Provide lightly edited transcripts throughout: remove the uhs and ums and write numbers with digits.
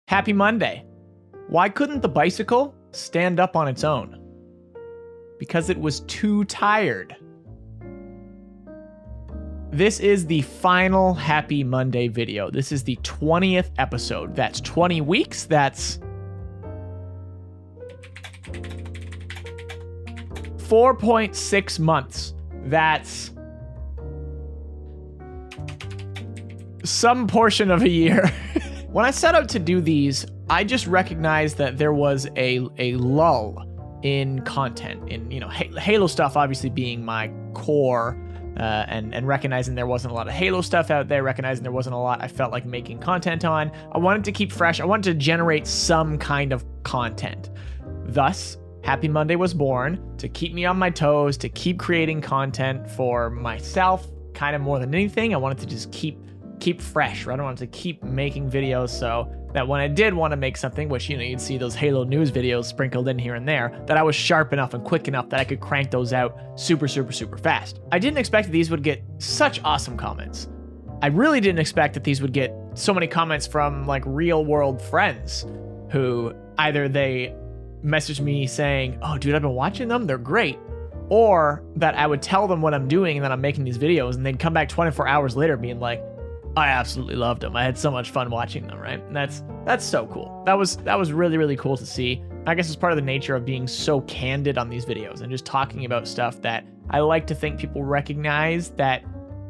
Happy Monday. Why couldn't the bicycle stand up on its own? Because it was too tired. This is the final Happy Monday video. This is the 20th episode. That's 20 weeks. That's 4.6 months. That's some portion of a year. When I set out to do these, I just recognized that there was a lull in content, in Halo stuff obviously being my core, and recognizing there wasn't a lot of Halo stuff out there, recognizing there wasn't a lot I felt like making content on. I wanted to keep fresh. I wanted to generate some kind of content. Thus, Happy Monday was born to keep me on my toes, to keep creating content for myself, kind of more than anything. I wanted to just keep fresh, right? I wanted to keep making videos so that when I did want to make something, which, you'd see those Halo news videos sprinkled in here and there, that I was sharp enough and quick enough that I could crank those out super fast. I didn't expect that these would get such awesome comments. I really didn't expect that these would get so many comments from like real world friends who either they messaged me saying, "Oh dude, I've been watching them, they're great," or that I would tell them what I'm doing and that I'm making these videos and they'd come back 24 hours later being like, "I absolutely loved them. I had so much fun watching them," right? And that's so cool. That was really cool to see. I guess it's part of the nature of being so candid on these videos and just talking about stuff that I like to think people recognize that,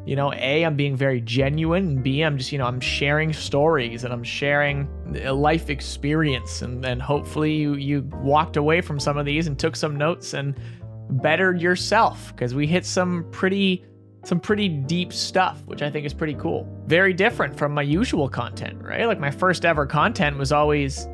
A, I'm being very genuine, and B, I'm just, I'm sharing stories and I'm sharing a life experience, and then hopefully you walked away from some of these and took some notes and bettered yourself, because we hit some pretty deep stuff, which I think is pretty cool. Very different from my usual content, right? Like my first ever content was always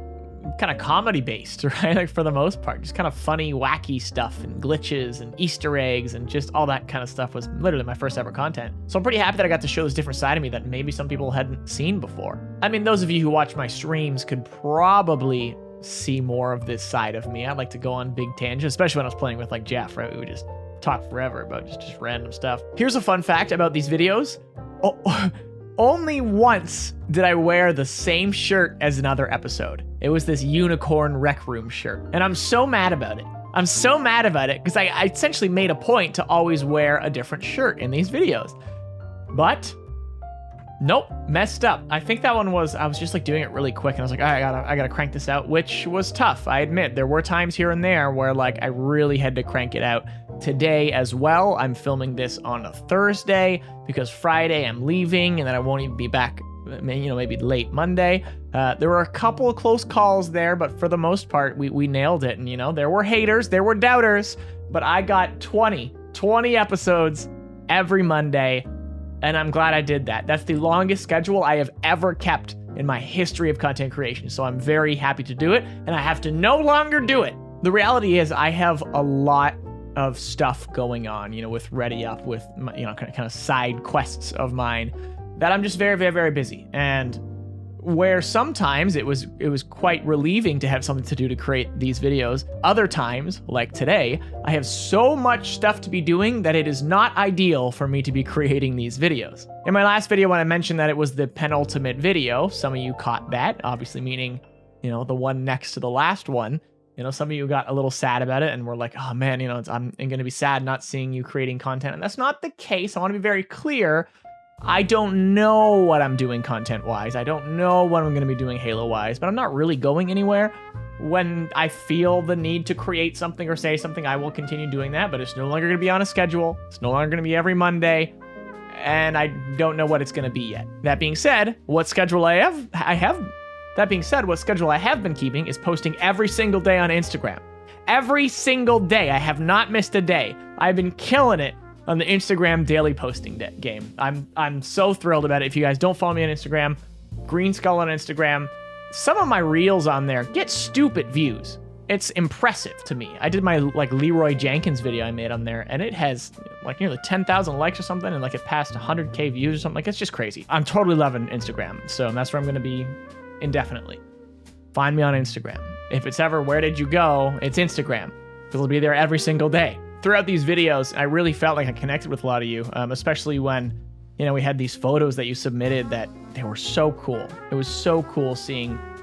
kind of comedy based, right? Like for the most part, just kind of funny, wacky stuff and glitches and Easter eggs and just all that kind of stuff was literally my first ever content. So I'm pretty happy that I got to show this different side of me that maybe some people hadn't seen before. I mean, those of you who watch my streams could probably see more of this side of me. I like to go on big tangents, especially when I was playing with like Jeff, right? We would just talk forever about just random stuff. Here's a fun fact about these videos. Only once did I wear the same shirt as another episode. It was this Unicorn Rec Room shirt. And I'm so mad about it. I'm so mad about it because I essentially made a point to always wear a different shirt in these videos. But nope, messed up. I think that one was, I was just like doing it really quick and I was like, all right, I gotta crank this out, which was tough. I admit there were times here and there where like I really had to crank it out. Today as well, I'm filming this on a Thursday because Friday I'm leaving and then I won't even be back, maybe late Monday. There were a couple of close calls there, but for the most part, we nailed it. And there were haters, there were doubters, but I got 20 episodes every Monday. And I'm glad I did that. That's the longest schedule I have ever kept in my history of content creation. So I'm very happy to do it, and I have to no longer do it. The reality is I have a lot of stuff going on, with Ready Up, with my, kind of side quests of mine that I'm just very busy. And where sometimes it was quite relieving to have something to do to create these videos. Other times, like today, I have so much stuff to be doing that it is not ideal for me to be creating these videos. In my last video, when I mentioned that it was the penultimate video, some of you caught that, obviously meaning, the one next to the last one. Some of you got a little sad about it and were like, oh man, I'm going to be sad not seeing you creating content. And that's not the case. I want to be very clear. I don't know what I'm doing content-wise. I don't know what I'm going to be doing Halo-wise, but I'm not really going anywhere. When I feel the need to create something or say something, I will continue doing that, but it's no longer going to be on a schedule. It's no longer going to be every Monday, and I don't know what it's going to be yet. That being said, what schedule I have been keeping is posting every single day on Instagram. Every single day. I have not missed a day. I've been killing it on the Instagram daily posting game. I'm so thrilled about it. If you guys don't follow me on Instagram, Greenskull on Instagram, some of my reels on there get stupid views. It's impressive to me. I did my Leroy Jenkins video I made on there, and it has nearly 10,000 likes or something, and it passed 100K views or something. It's just crazy. I'm totally loving Instagram, so that's where I'm going to be indefinitely. Find me on Instagram. If it's ever where did you go, it's Instagram, because it'll be there every single day. Throughout these videos, I really felt like I connected with a lot of you, especially when, we had these photos that you submitted that they were so cool. It was so cool seeing